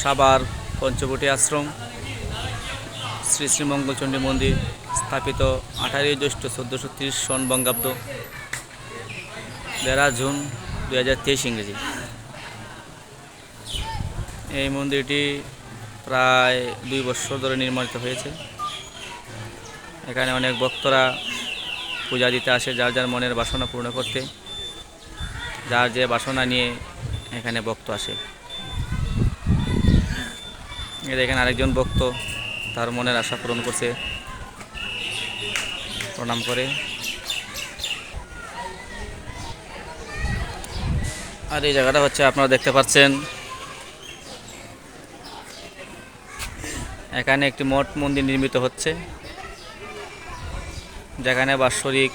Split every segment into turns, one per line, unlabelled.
সাভার পঞ্চবটি আশ্রম শ্রী শ্রী মঙ্গলচণ্ডী মন্দির স্থাপিত 18 জ্যৈষ্ঠ 1430 সন বঙ্গাব্দ 11 জুন 2023 ইংরেজি। এই মন্দিরটি প্রায় 2 বছর ধরে নির্মিত হয়েছে। এখানে অনেক ভক্তরা পূজা দিতে আসে, যার যার মনের বাসনা পূর্ণ করতে, যার যে বাসনা নিয়ে এখানে ভক্ত আসে। দেখেন আরেকজন ভক্ত তার মনের আশা পূরণ করছে, প্রণাম করে। আর এই জায়গাটা হচ্ছে আপনারা দেখতে পাচ্ছেন, এখানে একটি মঠ মন্দির নির্মিত হচ্ছে, যেখানে বাৎসরিক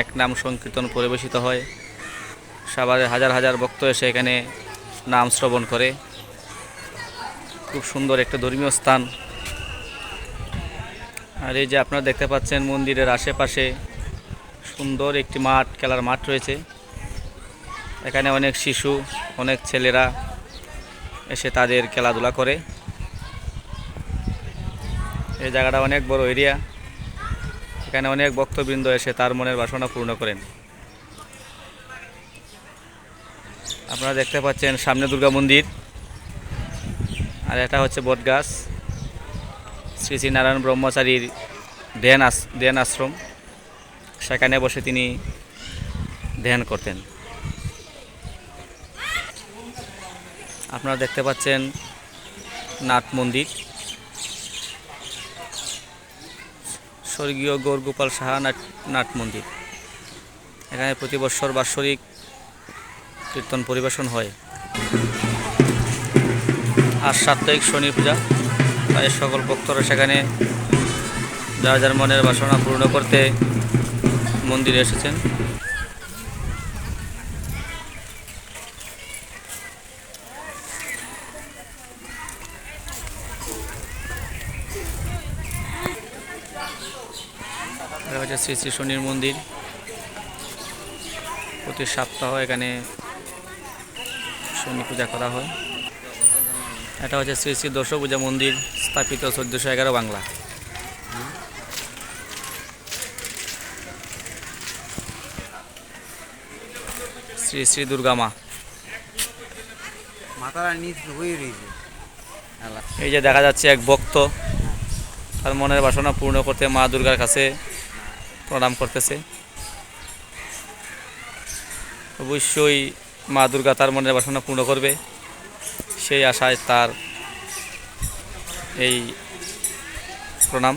এক নাম সংকীর্তন পরিবেশিত হয়। সাভারে হাজার হাজার ভক্ত এসে এখানে নাম শ্রবণ করে। খুব সুন্দর একটা ধর্মীয় স্থান। আর এই যে আপনারা দেখতে পাচ্ছেন মন্দিরের আশেপাশে সুন্দর একটি মাঠ, খেলার মাঠ রয়েছে। এখানে অনেক শিশু, অনেক ছেলেরা এসে তাদের খেলাধুলা করে। এই জায়গাটা অনেক বড় এরিয়া। এখানে অনেক ভক্তবৃন্দ এসে তার মনের বাসনা পূর্ণ করেন। আপনারা দেখতে পাচ্ছেন সামনে দুর্গা মন্দির, আর এটা হচ্ছে বটগাছ। শ্রী শ্রী নারায়ণ ব্রহ্মচারীর ধ্যান আশ্রম। সেখানে বসে তিনি ধ্যান করতেন। আপনারা দেখতে পাচ্ছেন নাট মন্দির, স্বর্গীয় গৌরগোপাল সাহা নাট মন্দির। এখানে প্রতি বছর বাৎসরিক কীর্তন পরিবেশন হয়। আর সাপ্তাহিক শনি পূজা, তাই সকল ভক্তরা সেখানে যার যার মনের বাসনা পূর্ণ করতে মন্দিরে এসেছেন। এটা হচ্ছে শ্রী শ্রী শনির মন্দির। প্রতি সপ্তাহ এখানে শনি পূজা করা হয়। এটা হচ্ছে শ্রী শ্রী দশভূজা মন্দির, স্থাপিত 1411 বাংলা। শ্রী শ্রী দুর্গা মা। এই যে দেখা যাচ্ছে এক ভক্ত তার মনের বাসনা পূর্ণ করতে মা দুর্গার কাছে প্রণাম করতেছে। অবশ্যই মা দুর্গা তার মনের বাসনা পূর্ণ করবে, সেই আশায় তার এই প্রণাম।